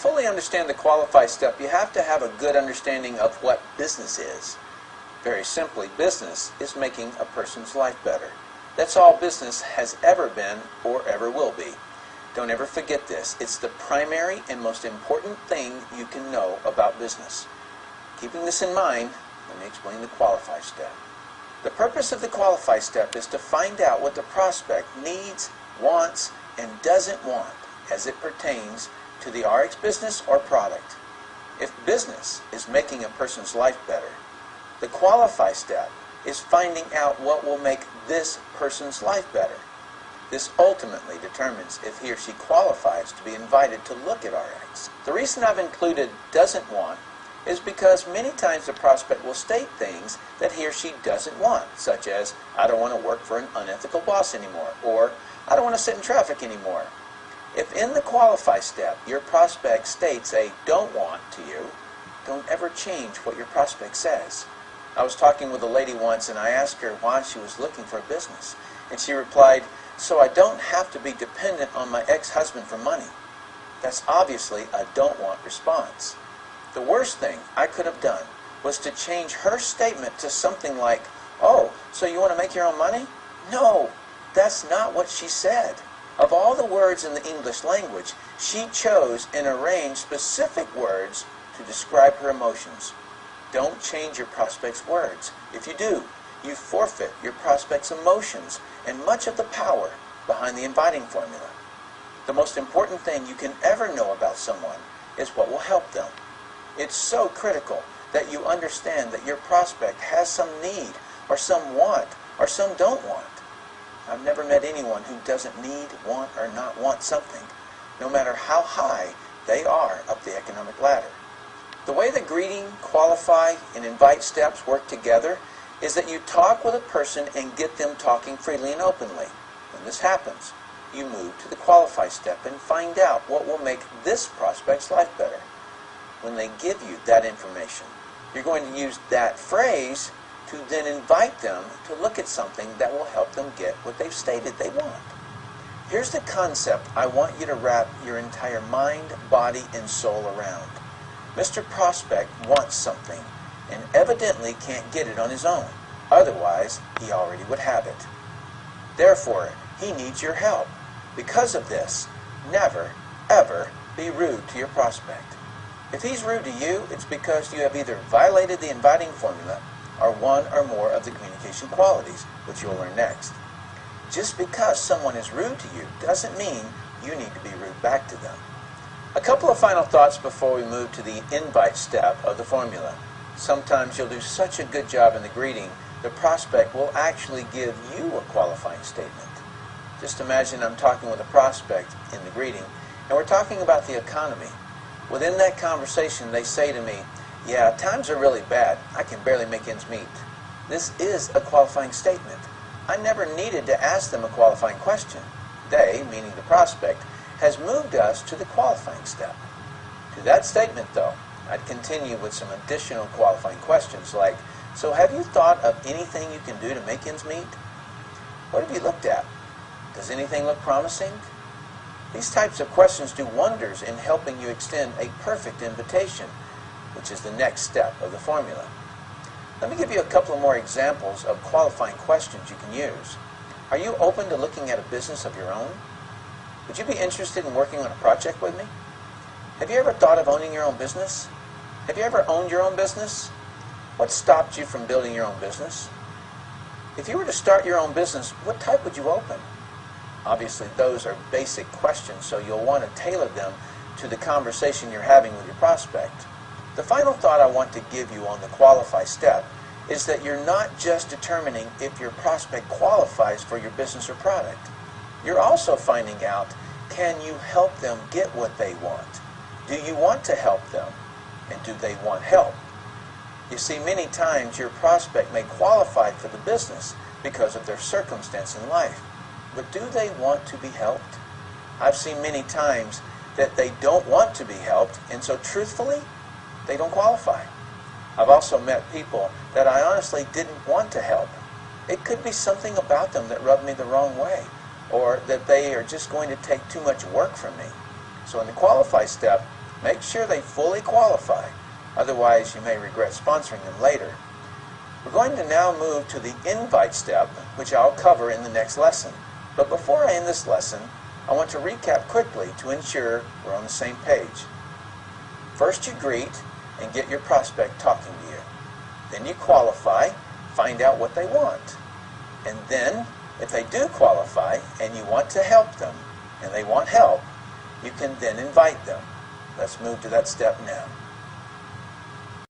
fully understand the qualify step, you have to have a good understanding of what business is. Very simply, business is making a person's life better. That's all business has ever been or ever will be. Don't ever forget this. It's the primary and most important thing you can know about business. Keeping this in mind, let me explain the qualify step. The purpose of the qualify step is to find out what the prospect needs, wants, and doesn't want as it pertains to the RX business or product. If business is making a person's life better, the qualify step is finding out what will make this person's life better. This ultimately determines if he or she qualifies to be invited to look at RX. The reason I've included doesn't want is because many times the prospect will state things that he or she doesn't want, such as, I don't want to work for an unethical boss anymore, or I don't want to sit in traffic anymore. If in the qualify step your prospect states a don't want to you, don't ever change what your prospect says. I was talking with a lady once and I asked her why she was looking for a business, and she replied, so I don't have to be dependent on my ex-husband for money. That's obviously a don't want response. The worst thing I could have done was to change her statement to something like, oh, so you want to make your own money? No, that's not what she said. Of all the words in the English language, she chose and arranged specific words to describe her emotions. Don't change your prospect's words. If you do, you forfeit your prospect's emotions and much of the power behind the inviting formula. The most important thing you can ever know about someone is what will help them. It's so critical that you understand that your prospect has some need, or some want, or some don't want. I've never met anyone who doesn't need, want, or not want something, no matter how high they are up the economic ladder. The way the greeting, qualify, and invite steps work together is that you talk with a person and get them talking freely and openly. When this happens, you move to the qualify step and find out what will make this prospect's life better. When they give you that information, you're going to use that phrase to then invite them to look at something that will help them get what they've stated they want. Here's the concept I want you to wrap your entire mind, body, and soul around. Mr. Prospect wants something and evidently can't get it on his own. Otherwise, he already would have it. Therefore, he needs your help. Because of this, never, ever be rude to your prospect. If he's rude to you, it's because you have either violated the inviting formula or one or more of the communication qualities, which you'll learn next. Just because someone is rude to you doesn't mean you need to be rude back to them. A couple of final thoughts before we move to the invite step of the formula. Sometimes you'll do such a good job in the greeting, the prospect will actually give you a qualifying statement. Just imagine I'm talking with a prospect in the greeting, and we're talking about the economy. Within that conversation, they say to me, yeah, times are really bad. I can barely make ends meet. This is a qualifying statement. I never needed to ask them a qualifying question. They, meaning the prospect, has moved us to the qualifying step. To that statement, though, I'd continue with some additional qualifying questions like, so have you thought of anything you can do to make ends meet? What have you looked at? Does anything look promising? These types of questions do wonders in helping you extend a perfect invitation, which is the next step of the formula. Let me give you a couple of more examples of qualifying questions you can use. Are you open to looking at a business of your own? Would you be interested in working on a project with me? Have you ever thought of owning your own business? Have you ever owned your own business? What stopped you from building your own business? If you were to start your own business, what type would you open? Obviously, those are basic questions, so you'll want to tailor them to the conversation you're having with your prospect. The final thought I want to give you on the qualify step is that you're not just determining if your prospect qualifies for your business or product. You're also finding out, can you help them get what they want? Do you want to help them? And do they want help? You see, many times your prospect may qualify for the business because of their circumstance in life. But do they want to be helped? I've seen many times that they don't want to be helped, and so truthfully, they don't qualify. I've also met people that I honestly didn't want to help. It could be something about them that rubbed me the wrong way, or that they are just going to take too much work from me. So in the qualify step, Make sure they fully qualify, otherwise you may regret sponsoring them later. We're going to now move to the invite step, which I'll cover in the next lesson. But before I end this lesson, I want to recap quickly to ensure we're on the same page. First you greet and get your prospect talking to you. Then you qualify, find out what they want. And then, if they do qualify and you want to help them, and they want help, you can then invite them. Let's move to that step now.